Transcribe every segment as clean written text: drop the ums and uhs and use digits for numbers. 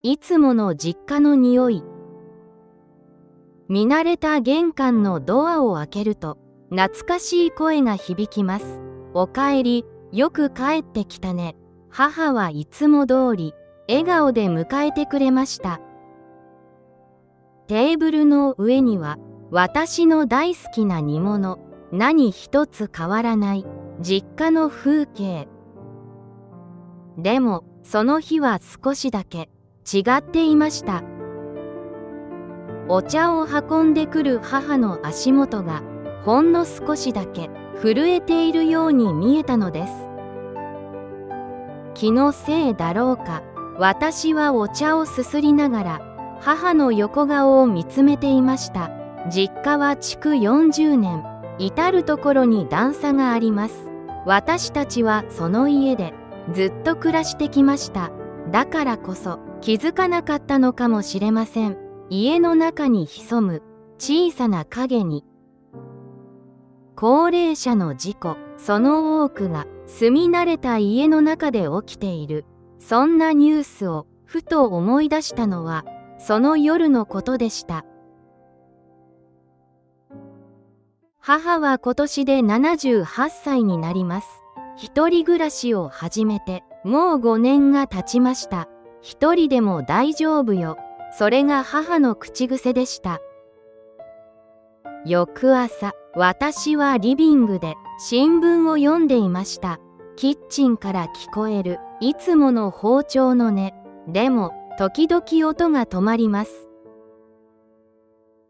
いつもの実家の匂い。見慣れた玄関のドアを開けると、懐かしい声が響きます。おかえり、よく帰ってきたね。母はいつも通り、笑顔で迎えてくれました。テーブルの上には、私の大好きな煮物、何一つ変わらない実家の風景。でも、その日は少しだけ違っていました。お茶を運んでくる母の足元がほんの少しだけ震えているように見えたのです。気のせいだろうか、私はお茶をすすりながら母の横顔を見つめていました。実家は築40年、至る所に段差があります。私たちはその家でずっと暮らしてきました。だからこそ気づかなかったのかもしれません。家の中に潜む小さな影に。高齢者の事故、その多くが住み慣れた家の中で起きている。そんなニュースをふと思い出したのはその夜のことでした。母は今年で78歳になります。一人暮らしを始めてもう5年が経ちました。一人でも大丈夫よ。それが母の口癖でした。翌朝、私はリビングで新聞を読んでいました。キッチンから聞こえるいつもの包丁の音。でも、時々音が止まります。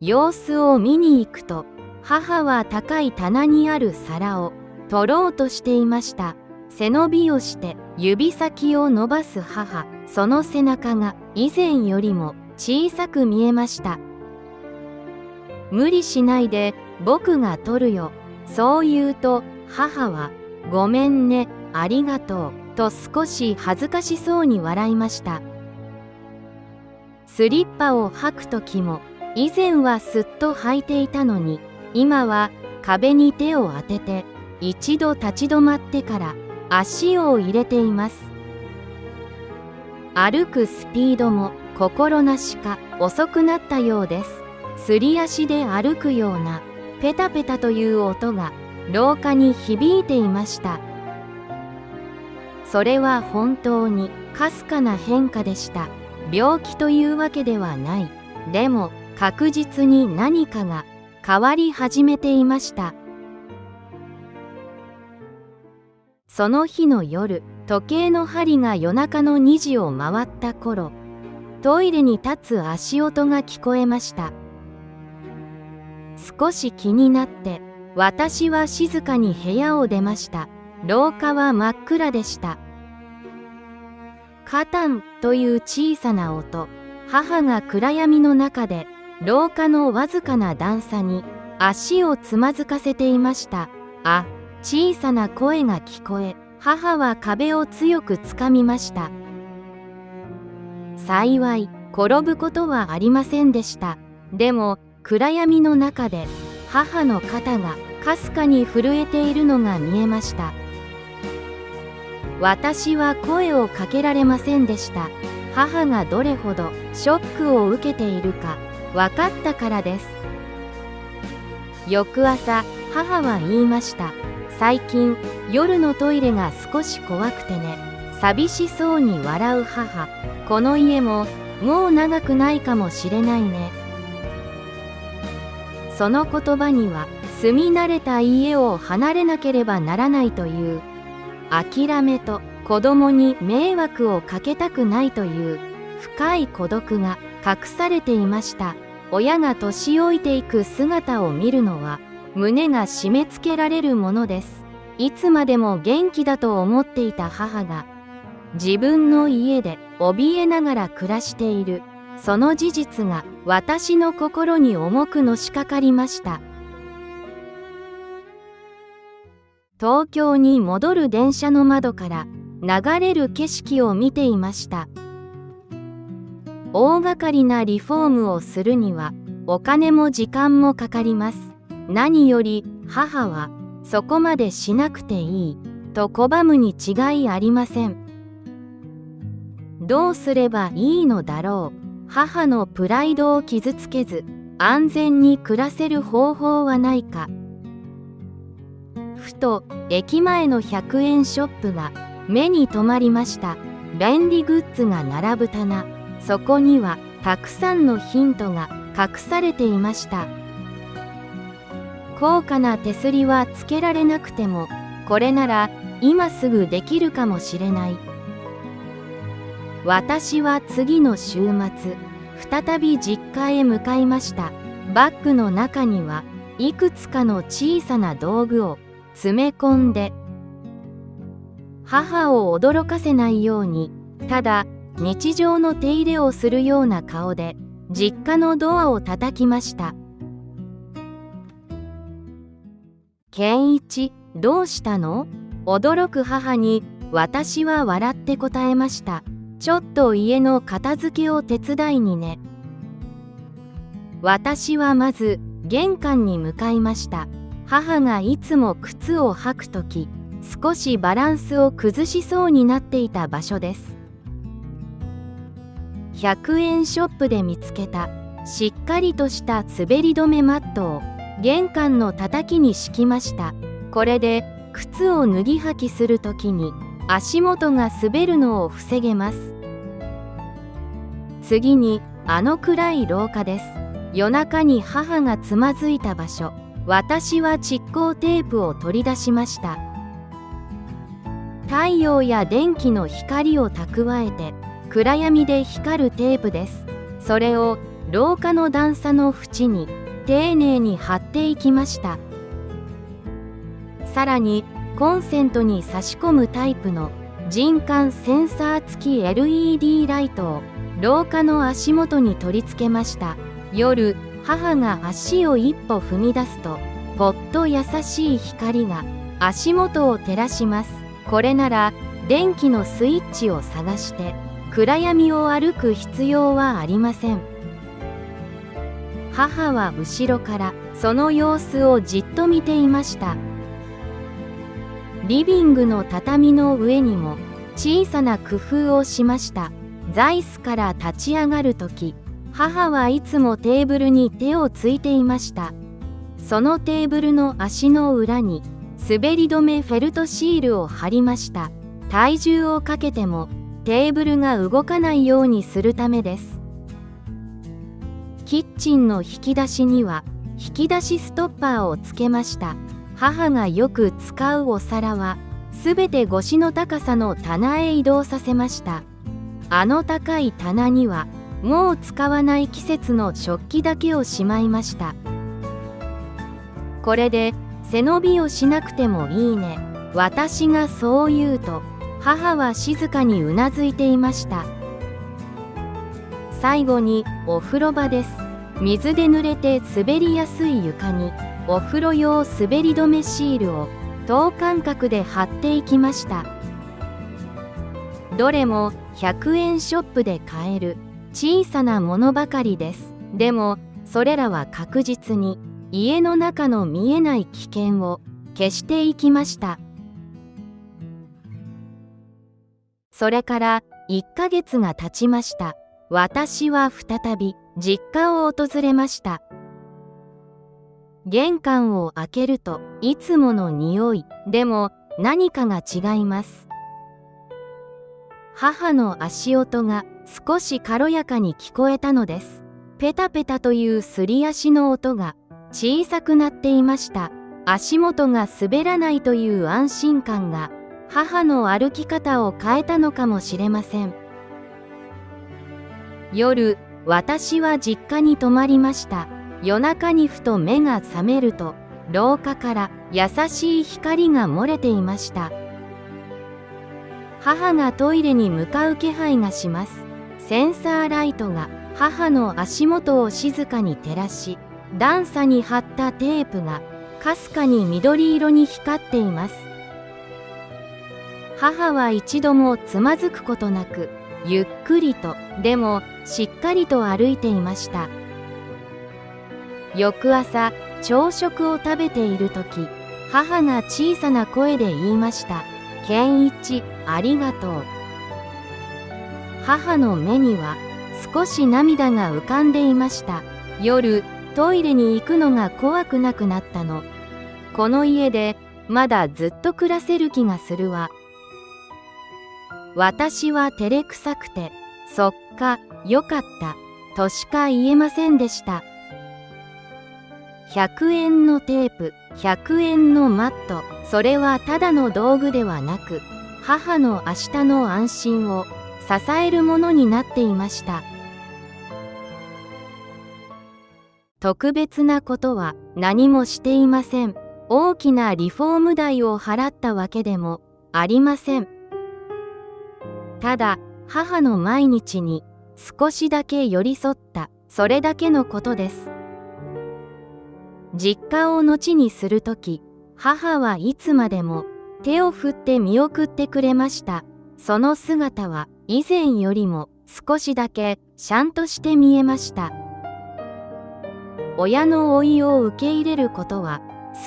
様子を見に行くと、母は高い棚にある皿を取ろうとしていました。背伸びをして指先を伸ばす母、その背中が以前よりも小さく見えました。無理しないで、僕が取るよ。そう言うと母は、ごめんね、ありがとう、と少し恥ずかしそうに笑いました。スリッパを履くときも、以前はすっと履いていたのに、今は壁に手を当てて、一度立ち止まってから足を入れています。歩くスピードも心なしか遅くなったようです。すり足で歩くようなペタペタという音が廊下に響いていました。それは本当にかすかな変化でした。病気というわけではない。でも確実に何かが変わり始めていました。その日の夜、時計の針が夜中の2時を回った頃、トイレに立つ足音が聞こえました。少し気になって、私は静かに部屋を出ました。廊下は真っ暗でした。カタンという小さな音、母が暗闇の中で、廊下のわずかな段差に足をつまずかせていました。あ、小さな声が聞こえ、母は壁を強くつかみました。幸い、転ぶことはありませんでした。でも、暗闇の中で、母の肩がかすかに震えているのが見えました。私は声をかけられませんでした。母がどれほどショックを受けているか分かったからです。翌朝、母は言いました。最近、夜のトイレが少し怖くてね。寂しそうに笑う母。この家も、もう長くないかもしれないね。その言葉には、住み慣れた家を離れなければならないという、諦めと子供に迷惑をかけたくないという深い孤独が隠されていました。親が年老いていく姿を見るのは胸が締め付けられるものです。いつまでも元気だと思っていた母が自分の家で怯えながら暮らしている、その事実が私の心に重くのしかかりました。東京に戻る電車の窓から流れる景色を見ていました。大掛かりなリフォームをするにはお金も時間もかかります。何より母はそこまでしなくていいと拒むに違いありません。どうすればいいのだろう。母のプライドを傷つけず、安全に暮らせる方法はないか。ふと駅前の100円ショップが目に留まりました。便利グッズが並ぶ棚。そこにはたくさんのヒントが隠されていました。高価な手すりはつけられなくても、これなら今すぐできるかもしれない。私は次の週末、再び実家へ向かいました。バッグの中にはいくつかの小さな道具を詰め込んで、母を驚かせないように、ただ日常の手入れをするような顔で実家のドアを叩きました。健一、どうしたの？驚く母に私は笑って答えました。ちょっと家の片付けを手伝いにね。私はまず玄関に向かいました。母がいつも靴を履くとき、少しバランスを崩しそうになっていた場所です。100円ショップで見つけたしっかりとした滑り止めマットを玄関のたたきに敷きました。これで靴を脱ぎ履きするときに足元が滑るのを防げます。次に暗い廊下です。夜中に母がつまずいた場所。私は蓄光テープを取り出しました。太陽や電気の光を蓄えて暗闇で光るテープです。それを廊下の段差の縁に丁寧に貼っていきました。さらにコンセントに差し込むタイプの人感センサー付き LED ライトを廊下の足元に取り付けました。夜、母が足を一歩踏み出すと、ぽっと優しい光が足元を照らします。これなら電気のスイッチを探して暗闇を歩く必要はありません。母は後ろからその様子をじっと見ていました。リビングの畳の上にも小さな工夫をしました。座椅子から立ち上がるとき、母はいつもテーブルに手をついていました。そのテーブルの足の裏に滑り止めフェルトシールを貼りました。体重をかけてもテーブルが動かないようにするためです。キッチンの引き出しには引き出しストッパーをつけました。母がよく使うお皿はすべて腰の高さの棚へ移動させました。高い棚にはもう使わない季節の食器だけをしまいました。これで背伸びをしなくてもいいね。私がそう言うと母は静かにうなずいていました。最後にお風呂場です。水で濡れて滑りやすい床にお風呂用滑り止めシールを等間隔で貼っていきました。どれも100円ショップで買える小さなものばかりです。でもそれらは確実に家の中の見えない危険を消していきました。それから1ヶ月が経ちました。私は再び実家を訪れました。玄関を開けるといつもの匂い。でも何かが違います。母の足音が少し軽やかに聞こえたのです。ペタペタというすり足の音が小さくなっていました。足元が滑らないという安心感が母の歩き方を変えたのかもしれません。夜、私は実家に泊まりました。夜中にふと目が覚めると、廊下から優しい光が漏れていました。母がトイレに向かう気配がします。センサーライトが母の足元を静かに照らし、段差に貼ったテープがかすかに緑色に光っています。母は一度もつまずくことなく、ゆっくりと、でもしっかりと歩いていました。翌朝、朝食を食べているとき、母が小さな声で言いました。健一、ありがとう。母の目には少し涙が浮かんでいました。夜、トイレに行くのが怖くなくなったの。この家でまだずっと暮らせる気がするわ。私は照れくさくて、そっか、よかった、としか言えませんでした。100円のテープ、100円のマット、それはただの道具ではなく、母の明日の安心を支えるものになっていました。特別なことは何もしていません。大きなリフォーム代を払ったわけでもありません。ただ、母の毎日に少しだけ寄り添った、それだけのことです。実家を後にするとき、母はいつまでも手を振って見送ってくれました。その姿は以前よりも少しだけしゃんとして見えました。親の老いを受け入れることは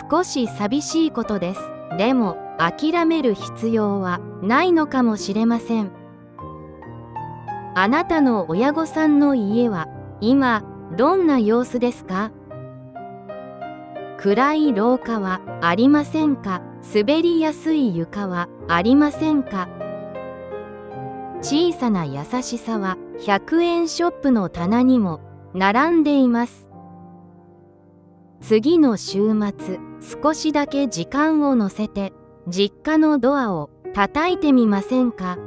少し寂しいことです。でも諦める必要はないのかもしれません。あなたの親御さんの家は今どんな様子ですか？暗い廊下はありませんか？滑りやすい床はありませんか？小さな優しさは100円ショップの棚にも並んでいます。次の週末、少しだけ時間を乗せて実家のドアを叩いてみませんか？